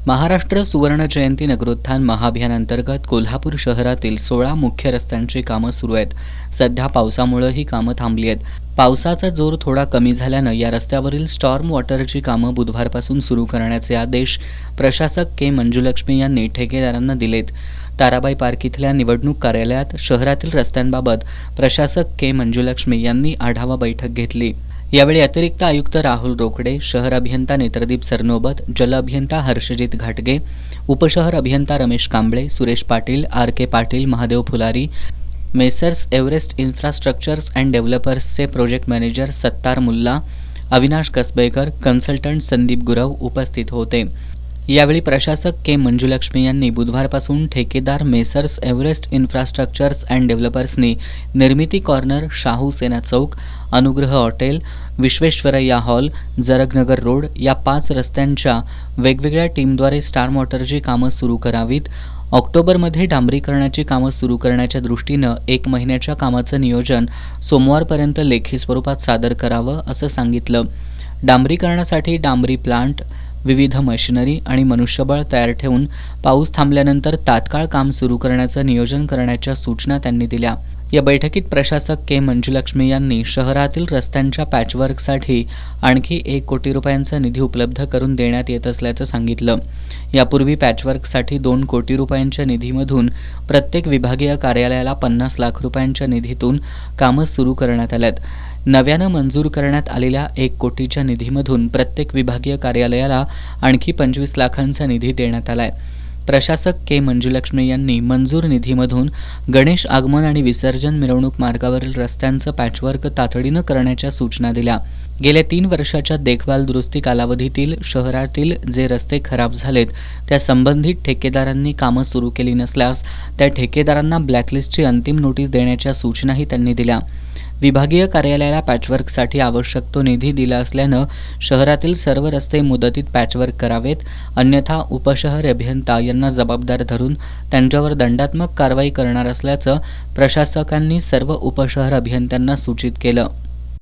महाराष्ट्र सुवर्ण जयंती नगरोत्थान महाअभियानांतर्गत कोल्हापूर शहरातील 16 मुख्य रस्त्यांची कामं सुरू आहेत. सध्या पावसामुळे ही कामं थांबली आहेत. पावसाचा जोर थोडा कमी झाल्यानं या रस्त्यावरील स्टॉर्म वॉटरची कामं बुधवारपासून सुरू करण्याचे आदेश प्रशासक के मंजुलक्ष्मी यांनी ठेकेदारांना दिलेत. ताराबाई पार्क इथल्या निवडणूक कार्यालयात शहरातील रस्त्यांबाबत प्रशासक के मंजुलक्ष्मी यांनी आढावा बैठक घेतली. यावेळी अतिरिक्त आयुक्त राहुल रोकडे, शहर अभियंता नेत्रदीप सरनोबत, जल अभियंता हर्षजित घाटगे, उपशहर अभियंता Ramesh Kamble, Suresh Patil, R K Patil, Mahadev Phulari, messrs Everest infrastructures and डेव्हलपर्सचे project manager Sattar Mulla, Avinash Kasbekar, consultant Sandeep Gurav उपस्थित होते. यावेळी प्रशासक के मंजुलक्ष्मी यांनी बुधवारपासून ठेकेदार मेसर्स एव्हरेस्ट इन्फ्रास्ट्रक्चर्स अँड डेव्हलपर्सनी Nirmiti corner, Shahu Sena Chowk, Anugraha hotel, Visvesvaraya hall, Jaragnagar road या 5 रस्त्यांच्या वेगवेगळ्या टीमद्वारे स्टार्म वॉटरची कामं सुरू करावीत. ऑक्टोबरमध्ये डांबरीकरणाची कामं सुरू करण्याच्या दृष्टीनं 1 महिन्याच्या कामाचं नियोजन सोमवारपर्यंत लेखी स्वरूपात सादर करावं असं सांगितलं. डांबरीकरणासाठी डांबरी प्लांट, विविध मशिनरी आणि मनुष्यबळ तयार ठेवून पाऊस थांबल्यानंतर तात्काळ काम सुरू करण्याचं नियोजन करण्याच्या सूचना त्यांनी दिल्या. या बैठकीत प्रशासक के मंजुलक्ष्मी यांनी शहरातील रस्त्यांच्या पॅचवर्कसाठी आणखी 1 कोटी रुपयांचा निधी उपलब्ध करून देण्यात येत असल्याचं सांगितलं. यापूर्वी पॅचवर्कसाठी 2 कोटी रुपयांच्या निधीमधून प्रत्येक विभागीय कार्यालयाला 50 लाख रुपयांच्या निधीतून कामं सुरू करण्यात आल्यात. नव्यानं मंजूर करण्यात आलेल्या 1 कोटीच्या निधीमधून प्रत्येक विभागीय कार्यालयाला आणखी 25 लाखांचा निधी देण्यात आलाय. प्रशासक के मंजुलक्ष्मी यांनी मंजूर निधीमधून गणेश आगमन आणि विसर्जन मिरवणूक मार्गावरील रस्त्यांचं पॅचवर्क तातडीनं करण्याच्या सूचना दिल्या. गेल्या 3 वर्षाच्या देखभाल दुरुस्ती कालावधीतील शहरातील जे रस्ते खराब झालेत त्या संबंधित ठेकेदारांनी कामं सुरू केली नसल्यास त्या ठेकेदारांना ब्लॅकलिस्टची अंतिम नोटीस देण्याच्या सूचनाही त्यांनी दिल्या. विभागीय कार्यालयाला पॅचवर्कसाठी आवश्यक तो निधी दिला असल्यानं शहरातील सर्व रस्ते मुदतीत पॅचवर्क करावेत, अन्यथा उपशहर अभियंता यांना जबाबदार धरून त्यांच्यावर दंडात्मक कारवाई करणार असल्याचं प्रशासकांनी सर्व उपशहर अभियंत्यांना सूचित केलं.